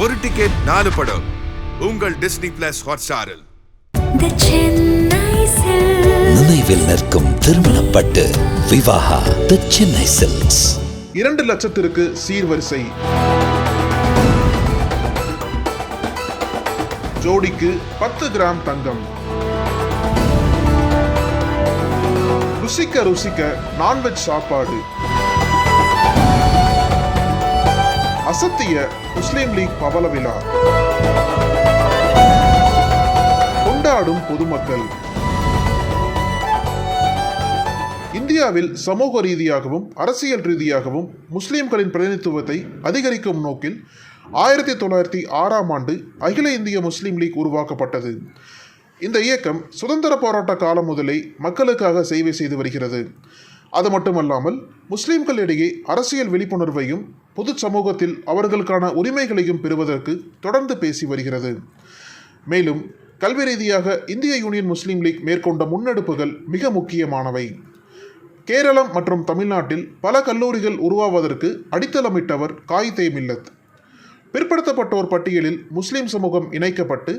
ஒரு டிக்கெட் 4 படம் உங்கள் டிஸ்னி பிளஸ் ஹாட்ஸ்டாரில். நினைவில் நிற்கும் திருமணப்பட்டு விவாஹா தி சென்னை சில்க்ஸ். 2 லட்சத்திற்கு சீர்வரிசை. ஜோடிக்கு 10 கிராம் தங்கம். ருசிக்க நான்வெஜ் சாப்பாடு. அசத்திய முஸ்லிம் லீக் பவள விழா. கொண்டாடும் பொதுமக்கள். இந்தியாவில் சமூக ரீதியாகவும் அரசியல் ரீதியாகவும் முஸ்லிம்களின் பிரதிநிதித்துவத்தை அதிகரிக்கும் நோக்கில் 1906ஆம் ஆண்டு அகில இந்திய முஸ்லிம் லீக் உருவாக்கப்பட்டது. இந்த இயக்கம் சுதந்திர போராட்ட காலம் முதலே மக்களுக்காக சேவை செய்து வருகிறது. அது மட்டுமல்லாமல் முஸ்லிம்களிடையே அரசியல் விழிப்புணர்வையும் பொது சமூகத்தில் அவர்களுக்கான உரிமைகளையும் பெறுவதற்கு தொடர்ந்து பேசி வருகிறது. மேலும் கல்வி ரீதியாக இந்திய யூனியன் முஸ்லீம் லீக் மேற்கொண்ட முன்னெடுப்புகள் மிக முக்கியமானவை. கேரளம் மற்றும் தமிழ்நாட்டில் பல கல்லூரிகள் உருவாவதற்கு அடித்தளமிட்டவர் காயிதே மில்லத். பிற்படுத்தப்பட்டோர் பட்டியலில் முஸ்லிம் சமூகம் இணைக்கப்பட்டு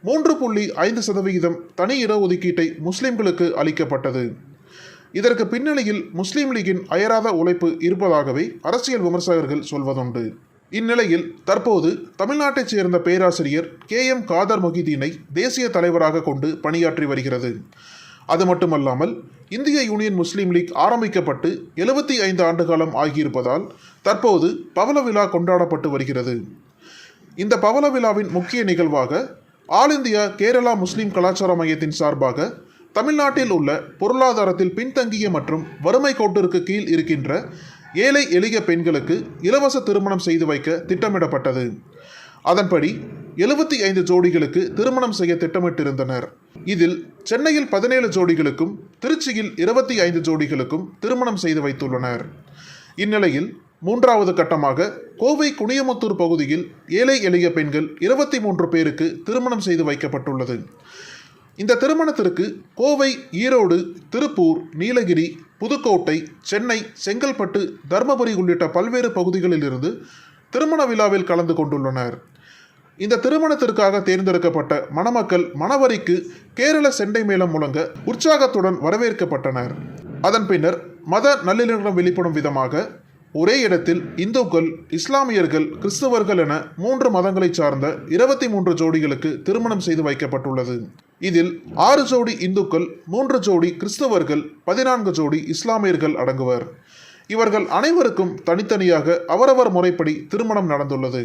3.5% தனி இடஒதுக்கீட்டை முஸ்லிம்களுக்கு அளிக்கப்பட்டது. இதற்கு பின்னணியில் முஸ்லீம் லீகின் அயராத உழைப்பு இருப்பதாகவே அரசியல் விமர்சகர்கள் சொல்வதுண்டு. இந்நிலையில் தற்போது தமிழ்நாட்டைச் சேர்ந்த பேராசிரியர் KM காதர் மொஹிதீனை தேசிய தலைவராக கொண்டு பணியாற்றி வருகிறது. அது மட்டுமல்லாமல் இந்திய யூனியன் முஸ்லீம் லீக் ஆரம்பிக்கப்பட்டு 75 ஆண்டு காலம் ஆகியிருப்பதால் தற்போது பவள விழா கொண்டாடப்பட்டு வருகிறது. இந்த பவள விழாவின் முக்கிய நிகழ்வாக ஆல் இந்தியா கேரளா முஸ்லீம் கலாச்சார மையத்தின் சார்பாக தமிழ்நாட்டில் உள்ள பொருளாதாரத்தில் பின்தங்கிய மற்றும் வறுமை கோட்டிற்கு கீழ் இருக்கின்ற ஏழை எளிய பெண்களுக்கு இலவச திருமணம் செய்து வைக்க திட்டமிடப்பட்டது. அதன்படி 75 ஜோடிகளுக்கு திருமணம் செய்ய திட்டமிட்டிருந்தனர். இதில் சென்னையில் 17 ஜோடிகளுக்கும் திருச்சியில் 25 ஜோடிகளுக்கும் திருமணம் செய்து வைத்துள்ளனர். இந்நிலையில் 3வது கட்டமாக கோவை குனியமுத்தூர் பகுதியில் ஏழை எளிய பெண்கள் 23 பேருக்கு திருமணம் செய்து வைக்கப்பட்டுள்ளது. இந்த திருமணத்திற்கு கோவை, ஈரோடு, திருப்பூர், நீலகிரி, புதுக்கோட்டை, சென்னை, செங்கல்பட்டு, தர்மபுரி உள்ளிட்ட பல்வேறு பகுதிகளிலிருந்து திருமண விழாவில் கலந்து கொண்டுள்ளனர். இந்த திருமணத்திற்காக தேர்ந்தெடுக்கப்பட்ட மணமக்கள் மணவரிக்கு கேரள செண்டை மேளம் முழங்க உற்சாகத்துடன் வரவேற்கப்பட்டனர். அதன் பின்னர் மத நல்லிணக்கம் வெளிப்படும் விதமாக ஒரே இடத்தில் இந்துக்கள், இஸ்லாமியர்கள், கிறிஸ்தவர்கள் என 3 மதங்களை சார்ந்த 23 ஜோடிகளுக்கு திருமணம் செய்து வைக்கப்பட்டுள்ளது. இதில் 6 ஜோடி இந்துக்கள், 3 ஜோடி கிறிஸ்தவர்கள், 14 ஜோடி இஸ்லாமியர்கள் அடங்குவர். இவர்கள் அனைவருக்கும் தனித்தனியாக அவரவர் முறைப்படி திருமணம் நடந்துள்ளது.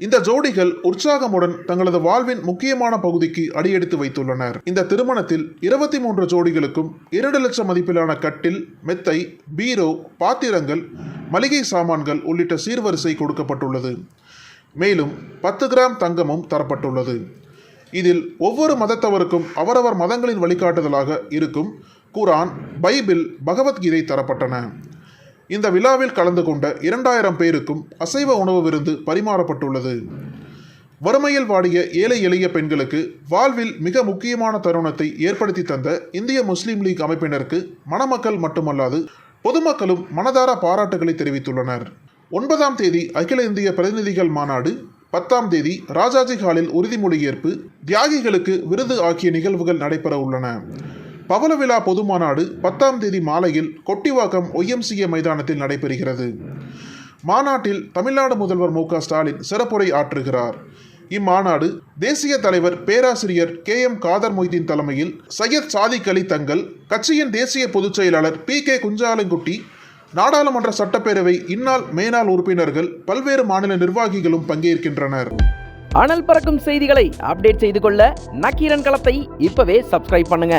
இந்த ஜோடிகள் உற்சாகமுடன் தங்களது வாழ்வின் முக்கியமான பகுதிக்கு அடியெடுத்து வைத்துள்ளனர். இந்த திருமணத்தில் 23 ஜோடிகளுக்கும் 2 லட்சம் மதிப்பிலான கட்டில், மெத்தை, பீரோ, பாத்திரங்கள், மளிகை சாமான்கள் உள்ளிட்ட சீர்வரிசை கொடுக்கப்பட்டுள்ளது. மேலும் 10 கிராம் தங்கமும் தரப்பட்டுள்ளது. இதில் ஒவ்வொரு மதத்தவருக்கும் அவரவர் மதங்களின் வழிகாட்டுதலாக இருக்கும் குரான், பைபிள், பகவத்கீதை தரப்பட்டன. இந்த விழாவில் கலந்து கொண்ட 2000 பேருக்கும் அசைவ உணவு விருந்து பரிமாறப்பட்டுள்ளது. வறுமையில் வாடிய ஏழை எளிய பெண்களுக்கு வாழ்வில் மிக முக்கியமான தருணத்தை ஏற்படுத்தி தந்த இந்திய முஸ்லீம் லீக் அமைப்பினருக்கு மணமக்கள் மட்டுமல்லாது பொதுமக்களும் மனதார பாராட்டுகளை தெரிவித்துள்ளனர். 9ஆம் தேதி அகில இந்திய பிரதிநிதிகள் மாநாடு, 10ஆம் தேதி ராஜாஜி ஹாலில் உறுதிமொழி ஏற்பு, தியாகிகளுக்கு விருது ஆகிய நிகழ்வுகள் நடைபெற உள்ளன. பவள விழா பொது மாநாடு 10ஆம் தேதி மாலையில் கொட்டிவாக்கம் YMCA மைதானத்தில் நடைபெறுகிறது. மாநாட்டில் தமிழ்நாடு முதல்வர் MK ஸ்டாலின் சிறப்புரை ஆற்றுகிறார். இம்மாநாடு தேசிய தலைவர் பேராசிரியர் KM காதர் மொஹிதீன் தலைமையில் சையத் சாதிக் அலி தங்கல், கட்சியின் தேசிய பொதுச் செயலாளர் PK குஞ்சாலங்குட்டி, நாடாளுமன்ற சட்டப்பேரவை இந்நாள் மேனாள் உறுப்பினர்கள், பல்வேறு மாநில நிர்வாகிகளும் பங்கேற்கின்றனர். அனல் பறக்கும் செய்திகளை அப்டேட் செய்து கொள்ள நக்கீரன் களத்தை இப்பவே சப்ஸ்கிரைப் பண்ணுங்க.